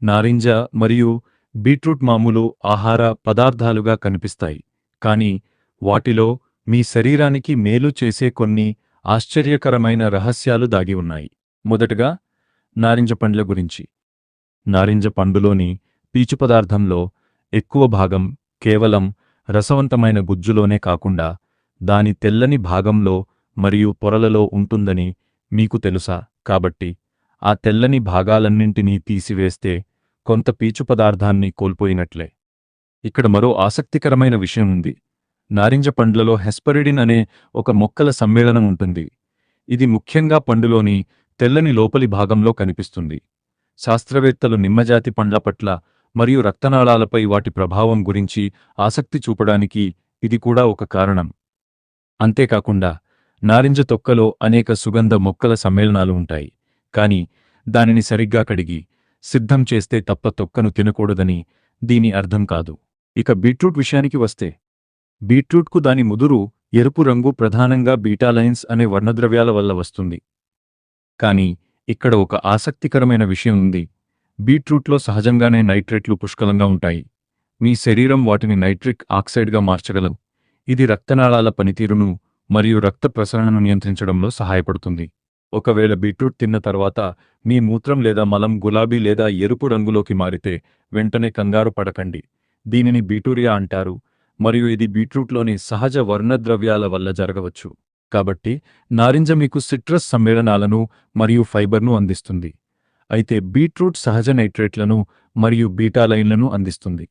నారింజ మరియు బీట్రూట్ మామూలు ఆహార పదార్థాలుగా కనిపిస్తాయి, కానీ వాటిలో మీ శరీరానికి మేలు చేసే కొన్ని ఆశ్చర్యకరమైన రహస్యాలు దాగి ఉన్నాయి. మొదటగా, నారింజ పండ్ల గురించి. నారింజ పండులోని పీచు పదార్థంలో ఎక్కువ భాగం కేవలం రసవంతమైన గుజ్జులోనే కాకుండా దాని తెల్లని భాగంలో మరియు పొరలలో ఉంటుందని మీకు తెలుసా? కాబట్టి ఆ తెల్లని భాగాలన్నింటినీ తీసివేస్తే కొంత పీచు పదార్థాన్ని కోల్పోయినట్లే. ఇక్కడ మరో ఆసక్తికరమైన విషయం ఉంది. నారింజ పండ్లలో హెస్పరిడిన్ అనే ఒక మొక్కల సమ్మేళనం ఉంటుంది. ఇది ముఖ్యంగా పండులోని తెల్లని లోపలి భాగంలో కనిపిస్తుంది. శాస్త్రవేత్తలు నిమ్మజాతి పండ్ల పట్ల మరియు రక్తనాళాలపై వాటి ప్రభావం గురించి ఆసక్తి చూపడానికి ఇది కూడా ఒక కారణం. అంతేకాకుండా నారింజ తొక్కలో అనేక సుగంధ మొక్కల సమ్మేళనాలు ఉంటాయి, కానీ దానిని సరిగ్గా కడిగి సిద్ధం చేస్తే తప్ప తొక్కను తినకూడదని దీని అర్థం కాదు. ఇక బీట్రూట్ విషయానికి వస్తే, బీట్రూట్కు దాని ముదురు ఎరుపు రంగు ప్రధానంగా బీటాలైన్స్ అనే వర్ణద్రవ్యాల వల్ల వస్తుంది. కానీ ఇక్కడ ఒక ఆసక్తికరమైన విషయం ఉంది. బీట్రూట్లో సహజంగానే నైట్రేట్లు పుష్కలంగా ఉంటాయి. మీ శరీరం వాటిని నైట్రిక్ ఆక్సైడ్గా మార్చగలదు. ఇది రక్తనాళాల పనితీరును మరియు రక్త ప్రసరణను నియంత్రించడంలో సహాయపడుతుంది. ఒకవేళ బీట్రూట్ తిన్న తర్వాత మీ మూత్రం లేదా మలం గులాబీ లేదా ఎరుపు రంగులోకి మారితే వెంటనే కంగారు పడకండి. దీనిని బీటూరియా అంటారు మరియు ఇది బీట్రూట్లోని సహజ వర్ణద్రవ్యాల వల్ల జరగవచ్చు. కాబట్టి నారింజ మీకు సిట్రస్ సమ్మేళనాలను మరియు ఫైబర్ను అందిస్తుంది, అయితే బీట్రూట్ సహజ నైట్రేట్లను మరియు బీటాలైన్లను అందిస్తుంది.